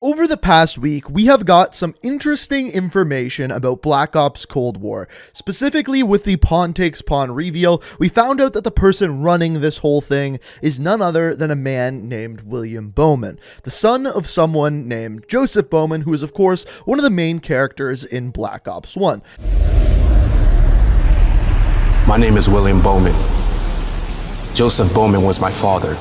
Over the past week, we have got some interesting information about Black Ops Cold War. Specifically with the Pawn Takes Pawn reveal, we found out that the person running this whole thing is none other than a man named William Bowman, the son of someone named Joseph Bowman, who is of course one of the main characters in Black Ops 1. My name is William Bowman. Joseph Bowman was my father.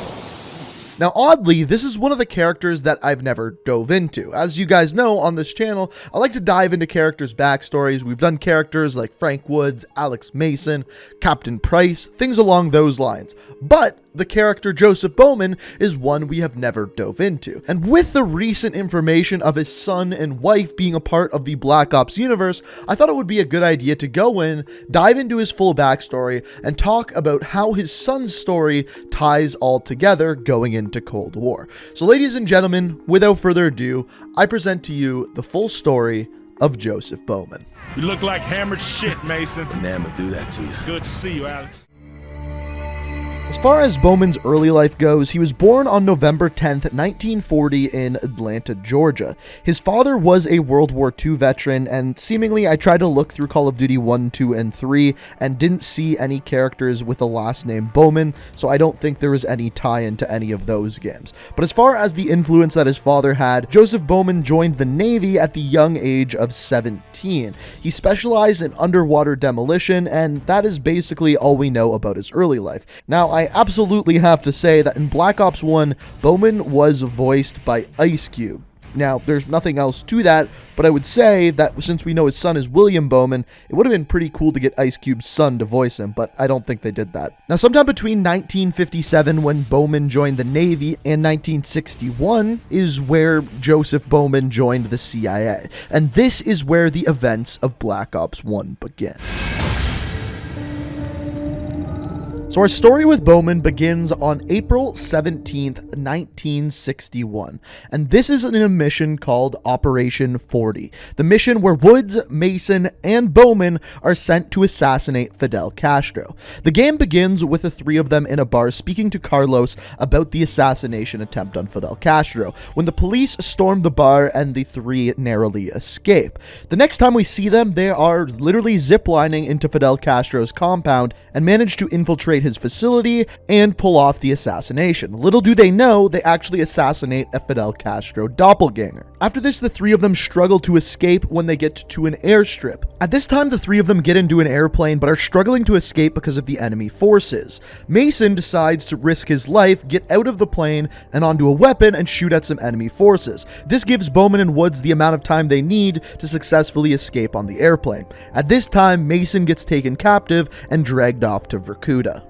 Now, oddly, this is one of the characters that I've never dove into. As you guys know, on this channel, I like to dive into characters' backstories. We've done characters like Frank Woods, Alex Mason, Captain Price, things along those lines. But the character Joseph Bowman is one we have never dove into. And with the recent information of his son and wife being a part of the Black Ops universe, I thought it would be a good idea to go in, dive into his full backstory, and talk about how his son's story ties all together going into Cold War. So ladies and gentlemen, without further ado, I present to you the full story of Joseph Bowman. You look like hammered shit, Mason. Man, I'ma do that to you. Good to see you, Alex. As far as Bowman's early life goes, he was born on November 10th, 1940 in Atlanta, Georgia. His father was a World War II veteran, and seemingly I tried to look through Call of Duty 1, 2, and 3 and didn't see any characters with the last name Bowman, so I don't think there was any tie-in to any of those games. But as far as the influence that his father had, Joseph Bowman joined the Navy at the young age of 17. He specialized in underwater demolition, and that is basically all we know about his early life. Now, I absolutely have to say that in Black Ops 1, Bowman was voiced by Ice Cube. Now, there's nothing else to that, but I would say that since we know his son is William Bowman, it would have been pretty cool to get Ice Cube's son to voice him, but I don't think they did that. Now, sometime between 1957, when Bowman joined the Navy, and 1961 is where Joseph Bowman joined the CIA, and this is where the events of Black Ops 1 begin. So our story with Bowman begins on April 17th, 1961, and this is in a mission called Operation 40, the mission where Woods, Mason, and Bowman are sent to assassinate Fidel Castro. The game begins with the three of them in a bar speaking to Carlos about the assassination attempt on Fidel Castro, when the police storm the bar and the three narrowly escape. The next time we see them, they are literally ziplining into Fidel Castro's compound and manage to infiltrate his facility and pull off the assassination. Little do they know, they actually assassinate a Fidel Castro doppelganger. After this, the three of them struggle to escape when they get to an airstrip. At this time, the three of them get into an airplane but are struggling to escape because of the enemy forces. Mason decides to risk his life, get out of the plane and onto a weapon and shoot at some enemy forces. This gives Bowman and Woods the amount of time they need to successfully escape on the airplane. At this time, Mason gets taken captive and dragged off to Vorkuta.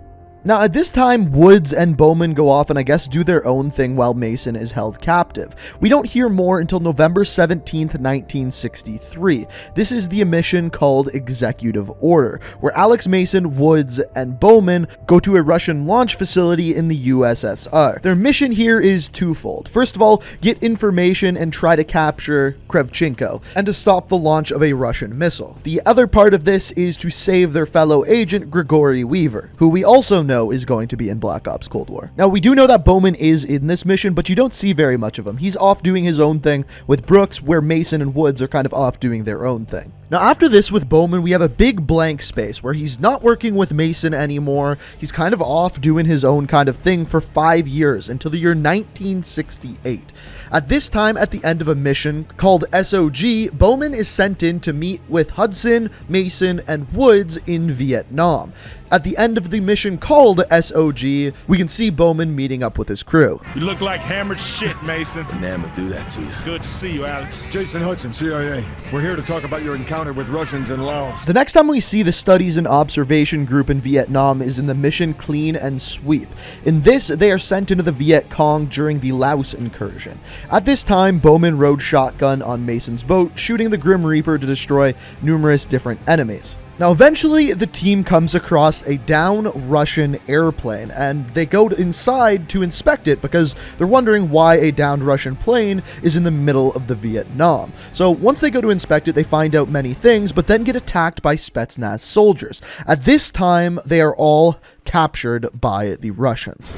Now, at this time, Woods and Bowman go off and I guess do their own thing while Mason is held captive. We don't hear more until November 17th, 1963. This is the mission called Executive Order, where Alex Mason, Woods, and Bowman go to a Russian launch facility in the USSR. Their mission here is twofold. First of all, get information and try to capture Kravchenko, and to stop the launch of a Russian missile. The other part of this is to save their fellow agent, Grigory Weaver, who we also know is going to be in Black Ops Cold War. Now, we do know that Bowman is in this mission, but you don't see very much of him. He's off doing his own thing with Brooks, where Mason and Woods are kind of off doing their own thing. Now, after this with Bowman, we have a big blank space where he's not working with Mason anymore. He's kind of off doing his own kind of thing for 5 years until the year 1968. At this time, at the end of a mission called SOG, Bowman is sent in to meet with Hudson, Mason, and Woods in Vietnam. At the end of the mission called SOG, we can see Bowman meeting up with his crew. You look like hammered shit, Mason. Man, I'ma do that to you. Good to see you, Alex. Jason Hudson, CIA. We're here to talk about your encounter with Russians in Laos. The next time we see the Studies and Observation Group in Vietnam is in the mission Clean and Sweep. In this, they are sent into the Viet Cong during the Laos incursion. At this time, Bowman rode shotgun on Mason's boat, shooting the Grim Reaper to destroy numerous different enemies. Now, eventually, the team comes across a downed Russian airplane, and they go inside to inspect it because they're wondering why a downed Russian plane is in the middle of the Vietnam. So once they go to inspect it, they find out many things, but then get attacked by Spetsnaz soldiers. At this time, they are all captured by the Russians.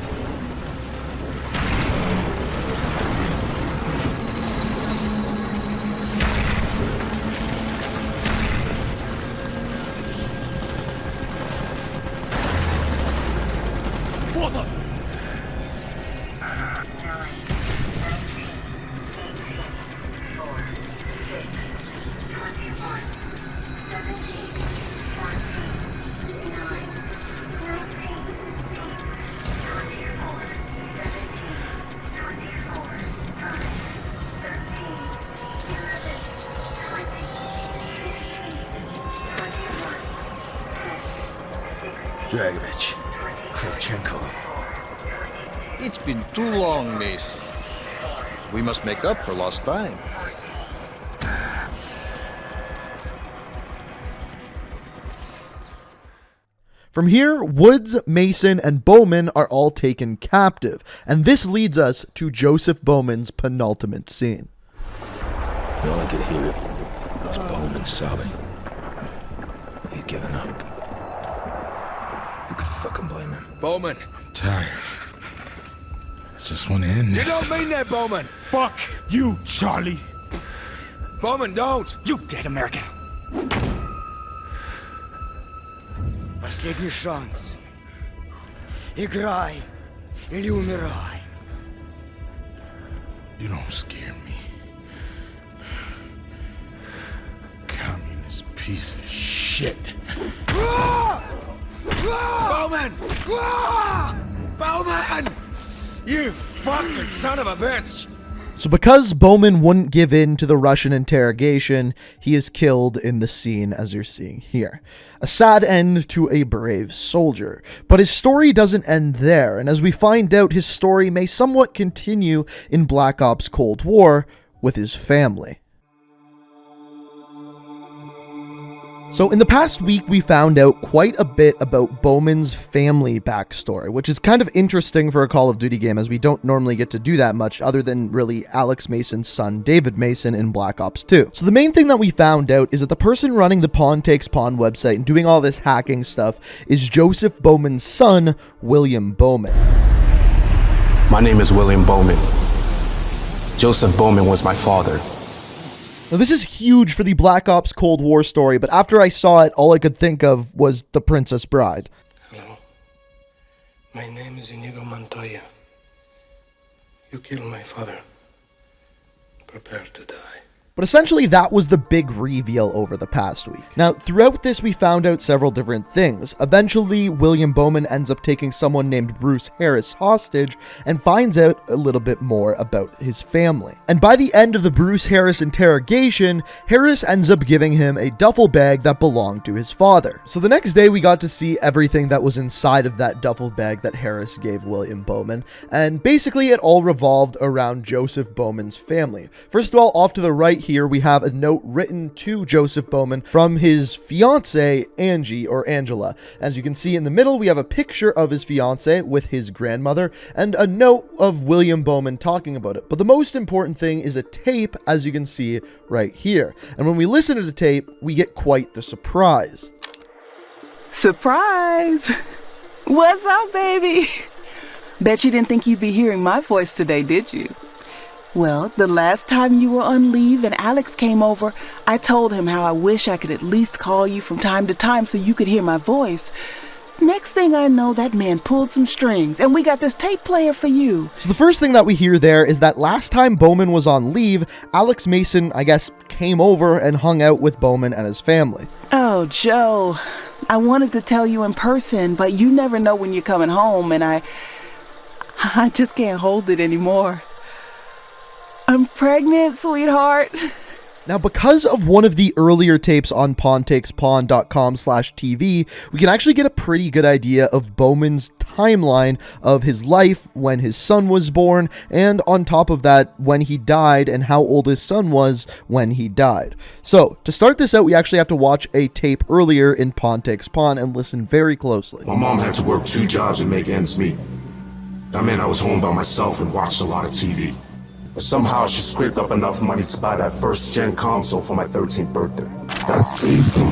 Dragovich. Kravchenko. It's been too long, Mason. We must make up for lost time. From here, Woods, Mason, and Bowman are all taken captive, and this leads us to Joseph Bowman's penultimate scene. All I could hear was Bowman sobbing. He'd given up. Who could fucking blame him? Bowman! Tired. Just want to end You this. don't mean that, Bowman! Fuck you, Charlie. Bowman, don't! You dead American! Последний шанс. Играй или умирай. You don't scare me. Communist piece of shit. Bowman! Bowman! You fucking son of a bitch! So because Bowman wouldn't give in to the Russian interrogation, he is killed in the scene as you're seeing here. A sad end to a brave soldier. But his story doesn't end there, and as we find out, his story may somewhat continue in Black Ops Cold War with his family. So in the past week, we found out quite a bit about Bowman's family backstory, which is kind of interesting for a Call of Duty game, as we don't normally get to do that much other than really Alex Mason's son, David Mason, in Black Ops 2. So the main thing that we found out is that the person running the Pawn Takes Pawn website and doing all this hacking stuff is Joseph Bowman's son, William Bowman. My name is William Bowman. Joseph Bowman was my father. Now, this is huge for the Black Ops Cold War story, but after I saw it, all I could think of was The Princess Bride. Hello. My name is Inigo Montoya. You killed my father. Prepare to die. But essentially, that was the big reveal over the past week. Now, throughout this, we found out several different things. Eventually, William Bowman ends up taking someone named Bruce Harris hostage and finds out a little bit more about his family. And by the end of the Bruce Harris interrogation, Harris ends up giving him a duffel bag that belonged to his father. So the next day, we got to see everything that was inside of that duffel bag that Harris gave William Bowman. And basically, it all revolved around Joseph Bowman's family. First of all, off to the right here, we have a note written to Joseph Bowman from his fiancée, Angie, or Angela. As you can see in the middle, we have a picture of his fiancée with his grandmother and a note of William Bowman talking about it. But the most important thing is a tape, as you can see right here. And when we listen to the tape, we get quite the surprise. Surprise! What's up, baby? Bet you didn't think you'd be hearing my voice today, did you? Well, the last time you were on leave and Alex came over, I told him how I wish I could at least call you from time to time so you could hear my voice. Next thing I know, that man pulled some strings, and we got this tape player for you. So the first thing that we hear there is that last time Bowman was on leave, Alex Mason, I guess, came over and hung out with Bowman and his family. Oh, Joe, I wanted to tell you in person, but you never know when you're coming home, and I just can't hold it anymore. I'm pregnant, sweetheart. Now, because of one of the earlier tapes on pawntakespawn.com/TV, we can actually get a pretty good idea of Bowman's timeline of his life when his son was born, and on top of that, when he died and how old his son was when he died. So, to start this out, we actually have to watch a tape earlier in Pawn Takes Pawn and listen very closely. My mom had to work 2 jobs and make ends meet. That meant I was home by myself and watched a lot of TV. But somehow she scraped up enough money to buy that first-gen console for my 13th birthday. That saved me.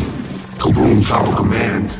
Kaboom, Tower Command,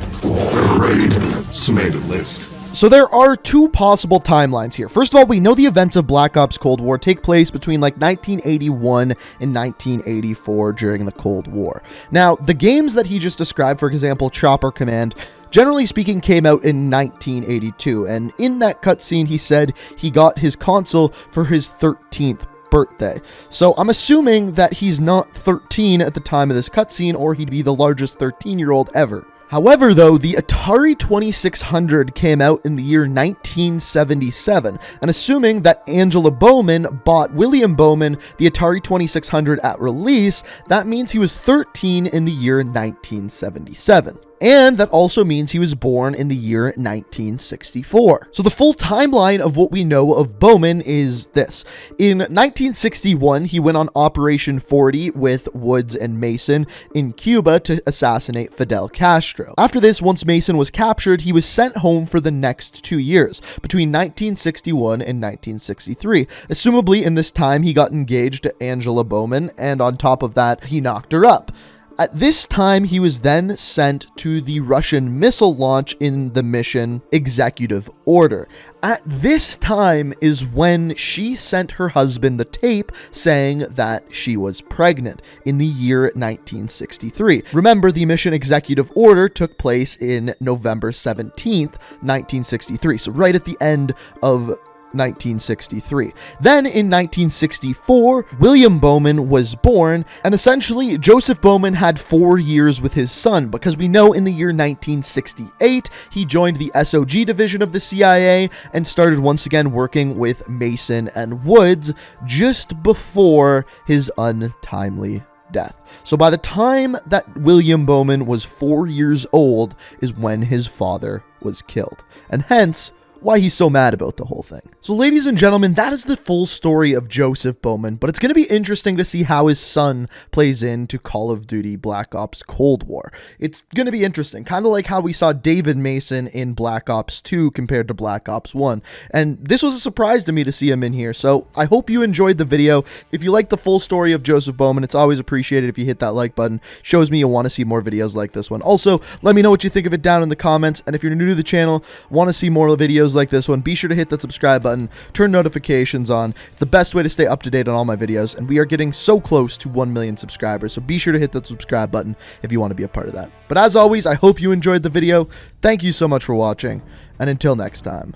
Raid, tomato list. So there are 2 possible timelines here. First of all, we know the events of Black Ops Cold War take place between like 1981 and 1984 during the Cold War. Now, the games that he just described, for example, Chopper Command, generally speaking, came out in 1982, and in that cutscene, he said he got his console for his 13th birthday. So I'm assuming that he's not 13 at the time of this cutscene, or he'd be the largest 13-year-old ever. However, though, the Atari 2600 came out in the year 1977, and assuming that Angela Bowman bought William Bowman the Atari 2600 at release, that means he was 13 in the year 1977. And that also means he was born in the year 1964. So the full timeline of what we know of Bowman is this. In 1961, he went on Operation 40 with Woods and Mason in Cuba to assassinate Fidel Castro. After this, once Mason was captured, he was sent home for the next 2 years, between 1961 and 1963. Assumably in this time, he got engaged to Angela Bowman, and on top of that, he knocked her up. At this time, he was then sent to the Russian missile launch in the mission Executive Order. At this time is when she sent her husband the tape saying that she was pregnant in the year 1963. Remember, the mission Executive Order took place in November 17th, 1963, so right at the end of 1963. Then in 1964, William Bowman was born, and essentially Joseph Bowman had 4 years with his son, because we know in the year 1968 he joined the SOG division of the CIA and started once again working with Mason and Woods just before his untimely death. So by the time that William Bowman was 4 years old is when his father was killed, and hence why he's so mad about the whole thing. So ladies and gentlemen, that is the full story of Joseph Bowman, but it's going to be interesting to see how his son plays into Call of Duty Black Ops Cold War. It's going to be interesting, kind of like how we saw David Mason in Black Ops 2 compared to Black Ops 1. And this was a surprise to me to see him in here, so I hope you enjoyed the video. If you like the full story of Joseph Bowman, it's always appreciated if you hit that like button. Shows me you want to see more videos like this one. Also, let me know what you think of it down in the comments, and if you're new to the channel, want to see more videos like this one, be sure to hit that subscribe button, turn notifications on. It's the best way to stay up to date on all my videos, and we are getting so close to 1 million subscribers, so be sure to hit that subscribe button if you want to be a part of that. But as always, I hope you enjoyed the video. Thank you so much for watching, and until next time,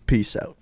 peace out.